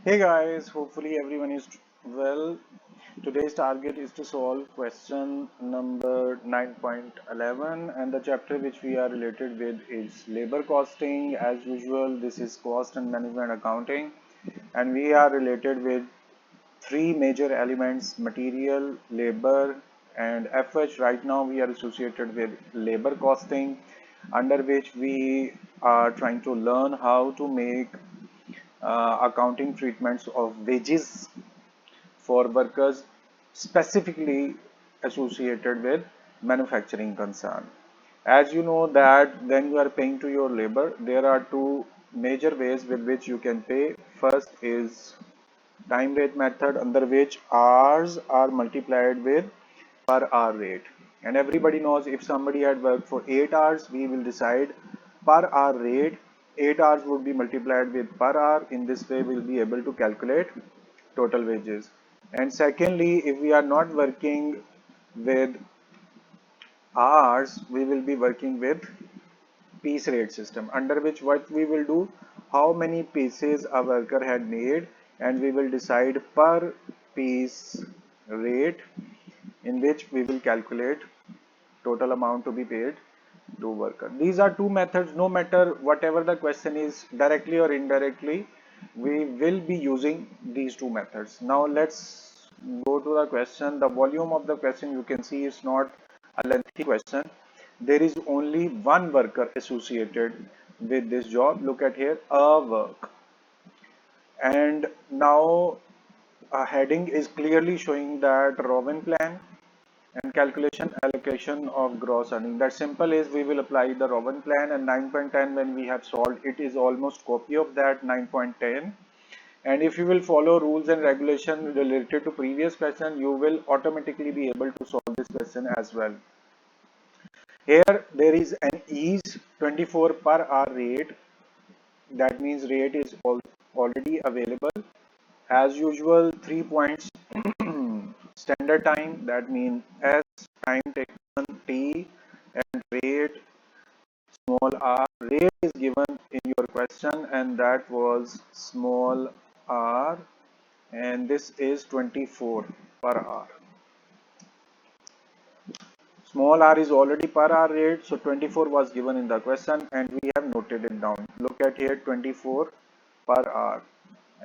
Hey guys, hopefully everyone is well. Today's target is to solve question number 9.11 and the chapter which we are related with is labor costing. As usual, this is cost and management accounting and we are related with three major elements: material, labor and FH. Right now we are associated with labor costing, under which we are trying to learn how to make accounting treatments of wages for workers specifically associated with manufacturing concern. As you know that when you are paying to your labor, there are two major ways with which you can pay. First is time rate method, under which hours are multiplied with per hour rate. And everybody knows if somebody had worked for 8 hours, we will decide per hour rate. 8 hours would be multiplied with per hour. In this way, we'll be able to calculate total wages. And secondly, if we are not working with hours, we will be working with piece rate system, under which what we will do, how many pieces a worker had made, and we will decide per piece rate, in which we will calculate total amount to be paid to worker. These are two methods. No matter whatever the question is, directly or indirectly, we will be using these two methods. Now let's go to the question. The volume of the question, you can see, is not a lengthy question. There is only one worker associated with this job. Look at here, a work. And now a heading is clearly showing that Rowan plan and calculation allocation of gross earning. That simple is we will apply the Rowan plan, and 9.10 when we have solved it is almost copy of that 9.10. And if you will follow rules and regulation related to previous question, you will automatically be able to solve this question as well. Here there is an ease 24 per hour rate. That means rate is already available. As usual, 3 points. Standard time, that means S, time taken, T, and rate, small r. Rate is given in your question and that was small r, and this is 24 per hour. Small r is already per hour rate, so 24 was given in the question and we have noted it down. Look at here, 24 per hour.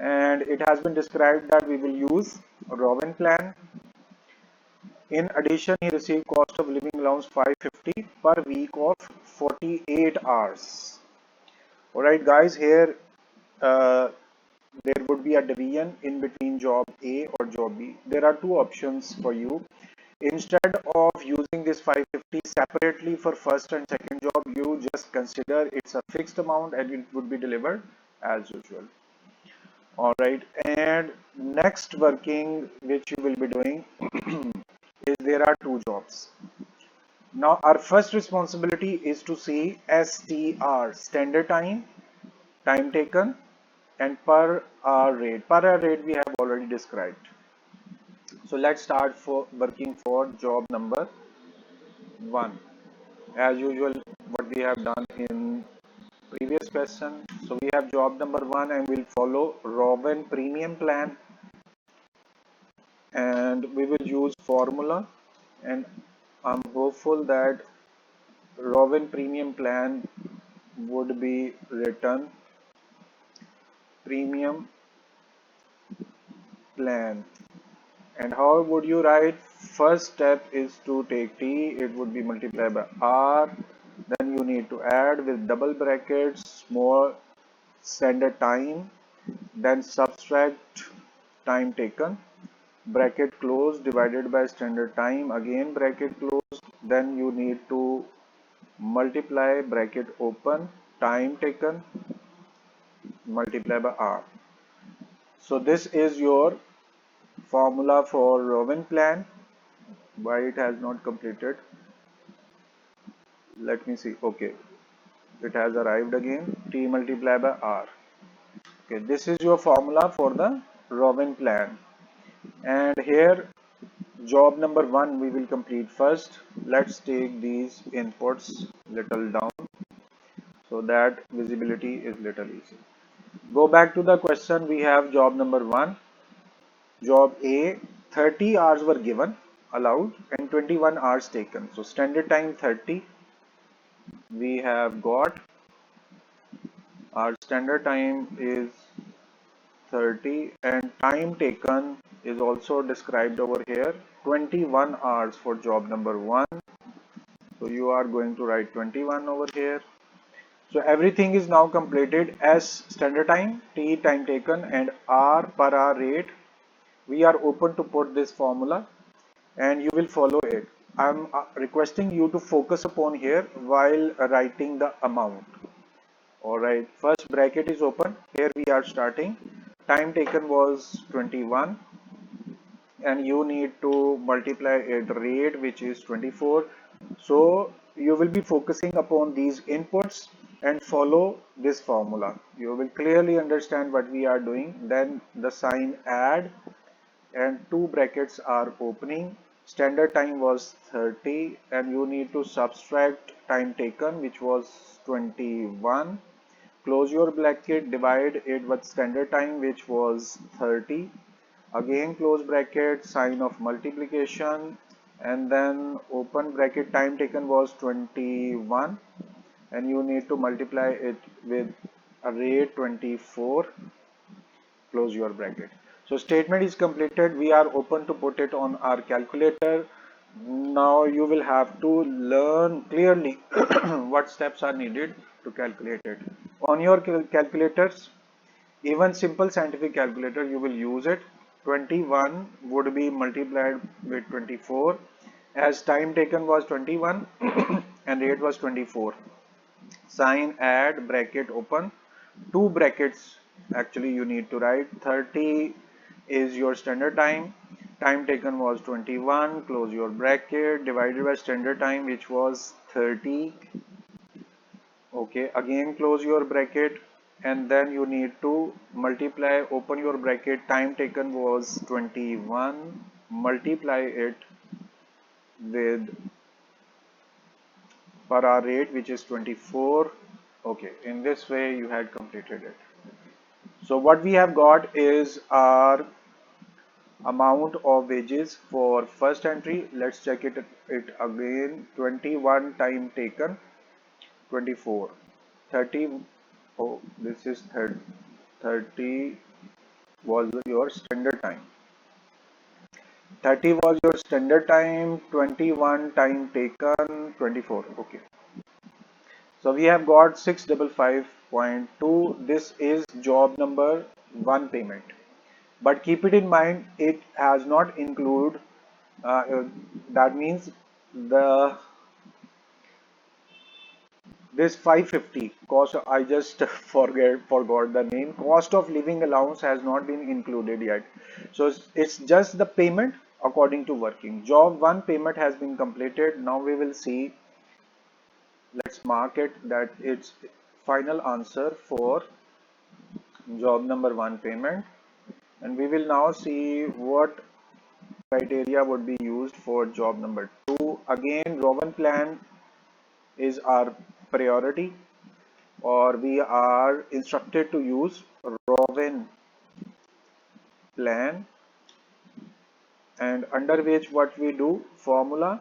And it has been described that we will use Rowan plan. In addition, he received cost of living allowance 550 per week of 48 hours. Alright guys, here there would be a division in between job A or job B. There are two options for you. Instead of using this 550 separately for first and second job, you just consider it's a fixed amount and it would be delivered as usual. Alright, and next working which you will be doing is there are two jobs. Now our first responsibility is to see STR, standard time, time taken, and per hour rate. Per hour rate we have already described. So let's start for working for job number 1. As usual, what we have done in previous question. So we have job number 1 and we'll follow Rowan premium plan, and we will use formula, and I'm hopeful that Rowan premium plan would be written premium plan. And how would you write? First step is to take T, it would be multiplied by R, then you need to add with double brackets small standard time, then subtract time taken, bracket close, divided by standard time, again bracket close, then you need to multiply bracket open time taken, multiply by R. So this is your formula for Rowan plan. Why it has not completed? Let me see. Okay, it has arrived again. T multiplied by R. Okay, this is your formula for the Rowan plan. And here job number 1 we will complete first. Let's take these inputs little down so that visibility is little easy. Go back to the question. We have job number 1. Job A, 30 hours were given, allowed, and 21 hours taken. So standard time 30. We have got our standard time is 30 and time taken is also described over here. 21 hours for job number 1. So you are going to write 21 over here. So everything is now completed. S standard time, T time taken, and R per hour rate. We are open to put this formula and you will follow it. I'm requesting you to focus upon here while writing the amount. Alright, first bracket is open. Here we are starting. Time taken was 21 and you need to multiply it rate, which is 24. So you will be focusing upon these inputs and follow this formula. You will clearly understand what we are doing. Then the sign add and two brackets are opening. Standard time was 30 and you need to subtract time taken, which was 21. Close your bracket, divide it with standard time, which was 30. Again close bracket, sign of multiplication, and then open bracket. Time taken was 21 and you need to multiply it with a rate 24. Close your bracket. So statement is completed. We are open to put it on our calculator. Now you will have to learn clearly what steps are needed to calculate it. On your calculators, even simple scientific calculator, you will use it. 21 would be multiplied with 24 as time taken was 21 and rate was 24. Sign add bracket open, two brackets actually you need to write. 30 is your standard time, time taken was 21, close your bracket, divided by standard time, which was 30. Okay, again close your bracket and then you need to multiply, open your bracket. Time taken was 21, multiply it with per hour rate, which is 24. Okay, in this way you had completed it. So what we have got is our amount of wages for first entry. Let's check it again. 21 time taken 24. 30. Oh, this is 30 was your standard time. 30 was your standard time. 21 time taken 24. Okay. So we have got 655.2. This is job number 1 payment. But keep it in mind, it has not include, that means the this 550 cost, I just forgot the name. Cost of living allowance has not been included yet. So it's just the payment according to working. Job 1 payment has been completed. Now we will see, let's mark it that it's final answer for job number 1 payment, and we will now see what criteria would be used for job number 2. Again, Rowan plan is our priority, or we are instructed to use Rowan plan, and under which what we do formula,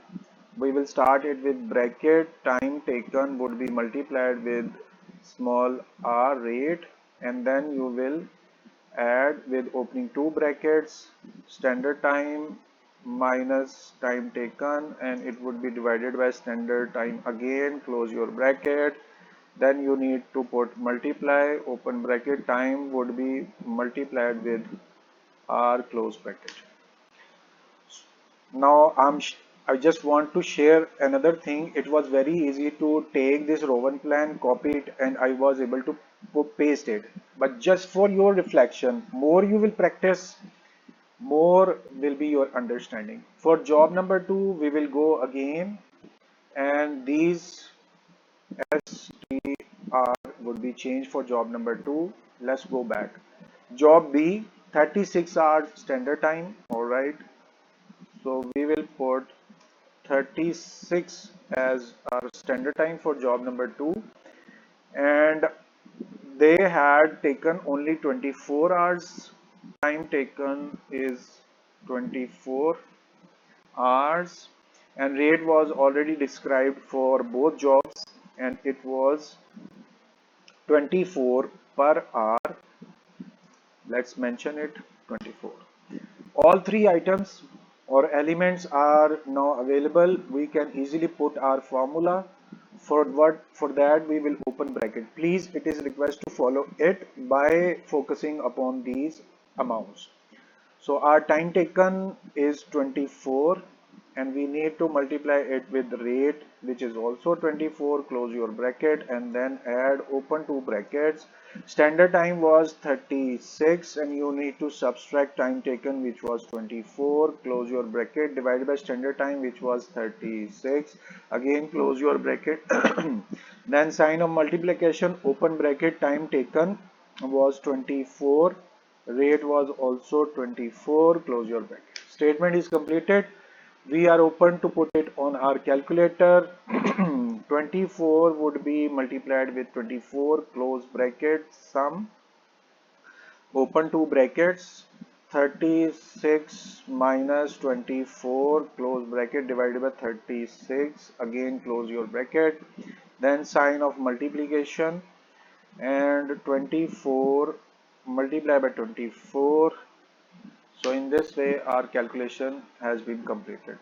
we will start it with bracket. Time taken would be multiplied with small r rate, and then you will add with opening two brackets standard time minus time taken, and it would be divided by standard time. Again close your bracket, then you need to put multiply, open bracket. Time would be multiplied with r close bracket. Now I just want to share another thing. It was very easy to take this Rowan plan, copy it, and I was able to paste it. But just for your reflection, more you will practice, more will be your understanding. For job number 2, we will go again, and these STR would be changed for job number 2. Let's go back. Job B, 36 hours standard time. All right. So we will put 36 as our standard time for job number 2, and they had taken only 24 hours. Time taken is 24 hours, and rate was already described for both jobs, and it was 24 per hour. Let's mention it, 24. All three items or elements are now available. We can easily put our formula. For that we will open bracket. Please, it is request to follow it by focusing upon these amounts. So our time taken is 24, and we need to multiply it with rate, which is also 24, close your bracket, and then add open two brackets. Standard time was 36, and you need to subtract time taken, which was 24, close your bracket, divided by standard time, which was 36, again close your bracket. Then sign of multiplication, open bracket, time taken was 24, rate was also 24, close your bracket. Statement is completed. We are open to put it on our calculator. 24 would be multiplied with 24, close bracket, sum, open two brackets, 36 minus 24, close bracket, divided by 36, again close your bracket, then sign of multiplication, and 24 multiplied by 24. So in this way our calculation has been completed.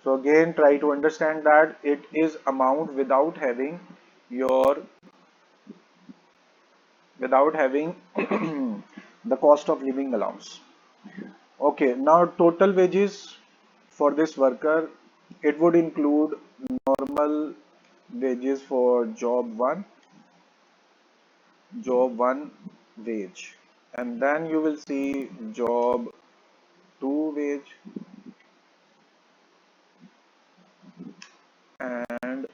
So again, try to understand that it is amount your without having the cost of living allowance. Okay, now total wages for this worker, it would include normal wages for job 1 wage, and then you will see job 2 wage, and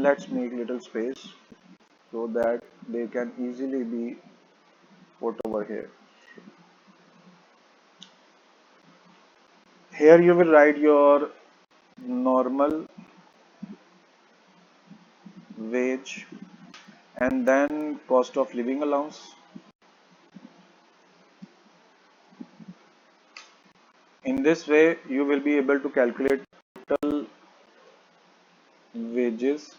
let's make little space so that they can easily be put over here. Here you will write your normal wage and then cost of living allowance. In this way you will be able to calculate total wages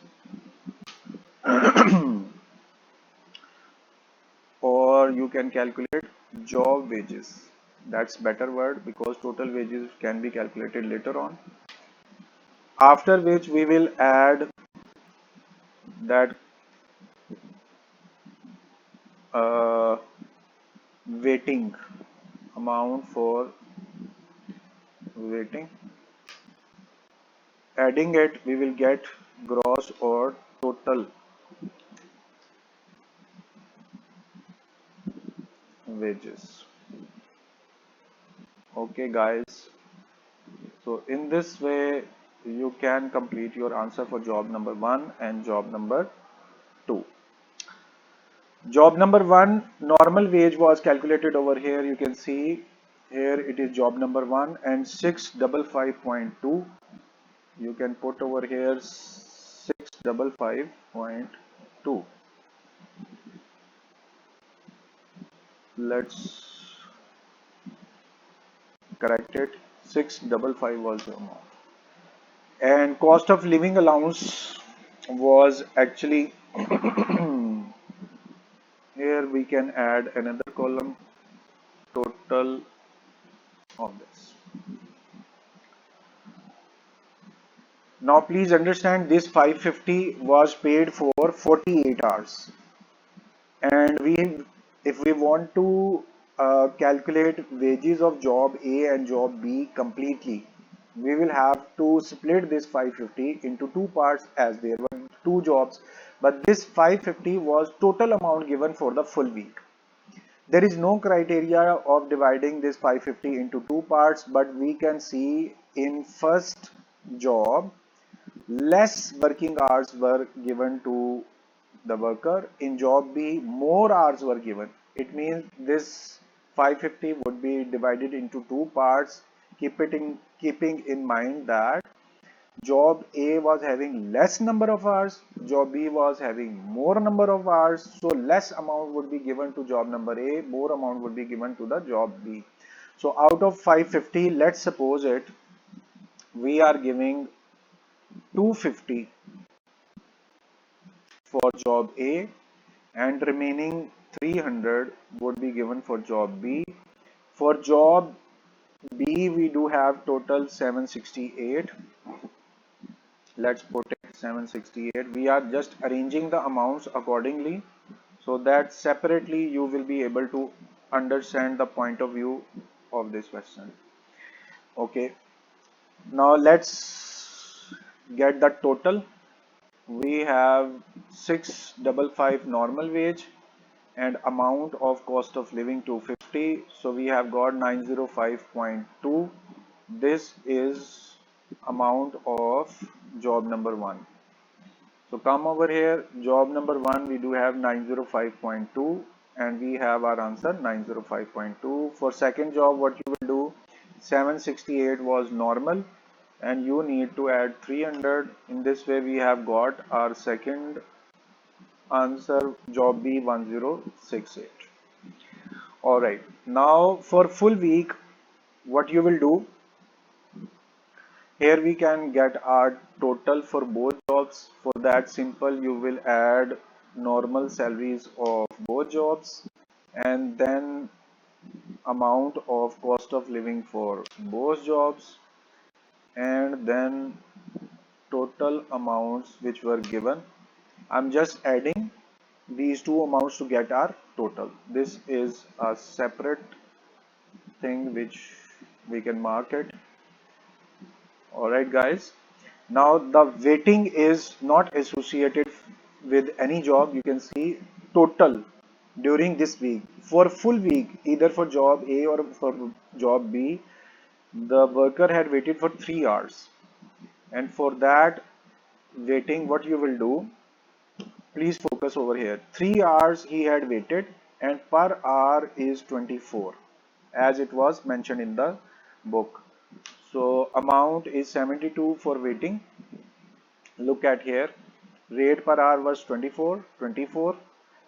or you can calculate job wages. That's better word because total wages can be calculated later on. After which we will add that uh, waiting amount for waiting. Adding it, we will get gross or total wages. Okay guys, so in this way you can complete your answer for job number 1 and job number 2. Job number 1, normal wage was calculated over here. You can see here it is job number 1 and 655.2. You can put over here 655.2. Let's correct it. 655 was the amount. And cost of living allowance was actually here we can add another column, total of this. Now please understand this 550 was paid for 48 hours, and if we want to calculate wages of job A and job B completely, we will have to split this 550 into two parts as there were two jobs, but this 550 was total amount given for the full week. There is no criteria of dividing this 550 into two parts, but we can see in first job less working hours were given to the worker. In job B, more hours were given. It means this 550 would be divided into two parts, keeping in mind that job A was having less number of hours, job B was having more number of hours, so less amount would be given to job number A, more amount would be given to the job B. So out of 550, let's suppose it, we are giving 250 for job A and remaining 300 would be given for job B. For job B, we do have total 768. Let's put it 768. We are just arranging the amounts accordingly so that separately you will be able to understand the point of view of this question. Okay, now let's get the total. We have 655 normal wage and amount of cost of living 250. So we have got 905.2. This is amount of job number 1. So come over here, job number 1 we do have 905.2 and we have our answer 905.2. For second job what you will do, 768 was normal and you need to add 300. In this way we have got our second answer, job B 1068. Alright, now for full week what you will do, here we can get our total for both jobs. For that simple, you will add normal salaries of both jobs and then amount of cost of living for both jobs and then total amounts which were given. I'm just adding these two amounts to get our total. This is a separate thing which we can mark it. Alright guys, now the weighting is not associated with any job. You can see total during this week. For full week, either for job A or for job B, the worker had waited for 3 hours. And for that waiting, what you will do, please focus over here. 3 hours he had waited and per hour is 24 as it was mentioned in the book. So amount is 72 for waiting. Look at here, rate per hour was 24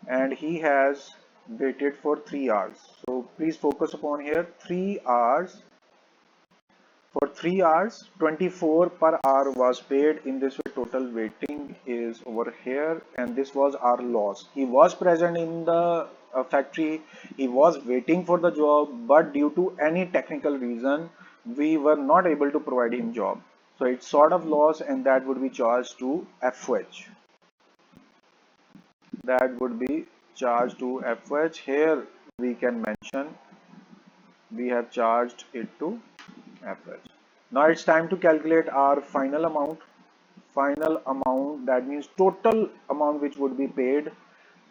and he has waited for 3 hours. So please focus upon here, 3 hours. For 3 hours, 24 per hour was paid. In this way, total waiting is over here, and this was our loss. He was present in the factory, he was waiting for the job, but due to any technical reason, we were not able to provide him job. So it's sort of loss, and that would be charged to FH. That would be charged to FH. Here we can mention we have charged it to FH. Now it's time to calculate our final amount. Final amount, that means total amount which would be paid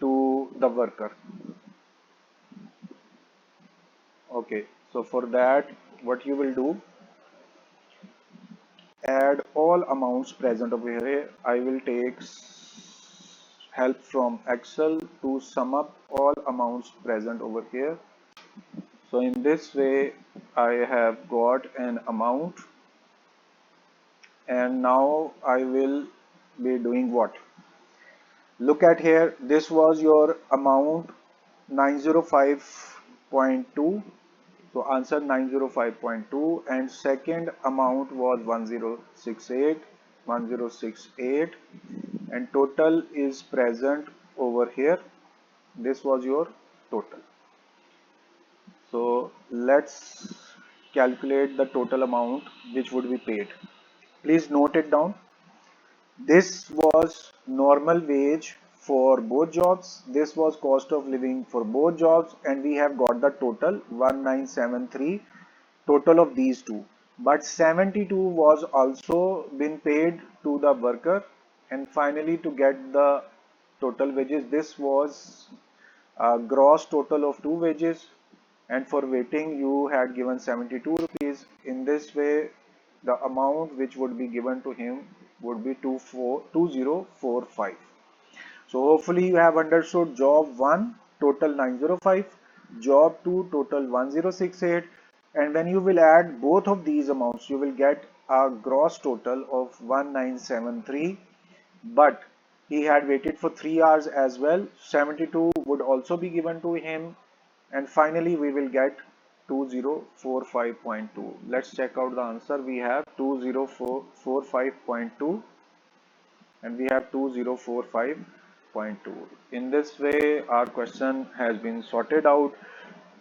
to the worker. Okay, so for that what you will do, add all amounts present over here. I will take help from Excel to sum up all amounts present over here. So in this way I have got an amount and now I will be doing what? Look at here, this was your amount 905.2. So answer 905.2 and second amount was 1068 and total is present over here. This was your total. So let's calculate the total amount which would be paid. Please note it down. This was normal wage for both jobs. This was cost of living for both jobs and we have got the total 1973 total of these two. But 72 was also been paid to the worker and finally to get the total wages, this was a gross total of two wages and for waiting you had given 72 rupees. In this way the amount which would be given to him would be 2045. So hopefully you have understood job 1 total 905, job 2 total 1068, and when you will add both of these amounts you will get a gross total of 1973, but he had waited for 3 hours as well. 72 would also be given to him, and finally we will get 2045.2. Let's check out the answer. We have 2045.2 and we have 2045.2. In this way, our question has been sorted out.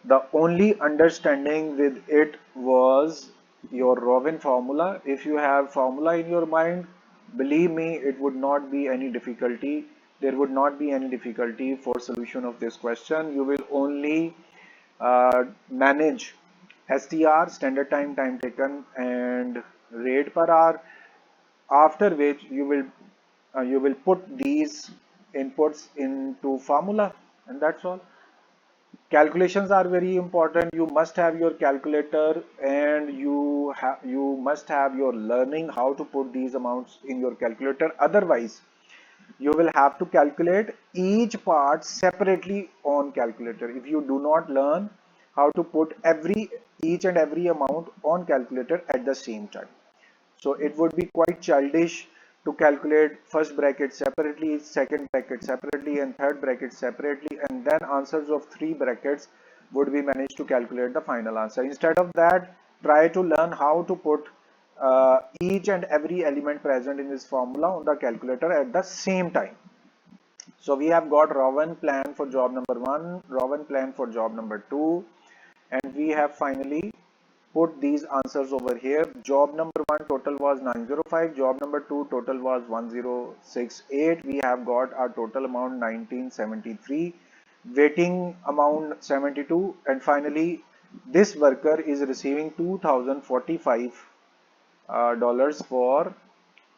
The only understanding with it was your Robin formula. If you have formula in your mind, believe me, it would not be any difficulty. There would not be any difficulty for solution of this question. You will only manage STR, standard time, time taken, and rate per hour. After which you will put these inputs into formula, and that's all. Calculations are very important. You must have your calculator, and you must have your learning how to put these amounts in your calculator. Otherwise, you will have to calculate each part separately on calculator. If you do not learn how to put each and every amount on calculator at the same time, so it would be quite childish to calculate first bracket separately, second bracket separately, and third bracket separately, and then answers of three brackets would be managed to calculate the final answer. Instead of that, try to learn how to put each and every element present in this formula on the calculator at the same time. So we have got Rowan plan for job number 1, Rowan plan for job number 2, and we have finally put these answers over here. Job number 1 total was 905, job number 2 total was 1068. We have got our total amount 1973, waiting amount 72, and finally this worker is receiving 2045 dollars for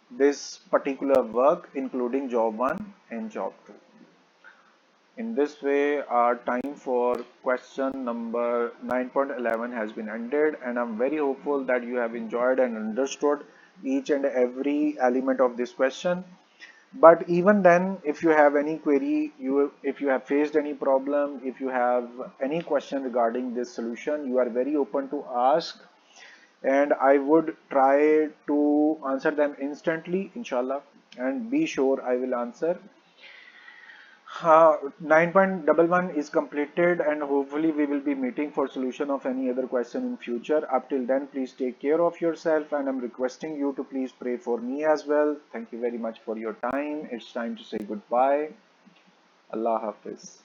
this particular work, including job 1 and job 2. In this way, our time for question number 9.11 has been ended, and I'm very hopeful that you have enjoyed and understood each and every element of this question. But even then, if you have any query, if you have faced any problem, if you have any question regarding this solution, you are very open to ask, and I would try to answer them instantly, inshallah, and be sure I will answer. 9.11 is completed, and hopefully we will be meeting for solution of any other question in future. Up till then, please take care of yourself, and I'm requesting you to please pray for me as well. Thank you very much for your time. It's time to say goodbye. Allah Hafiz.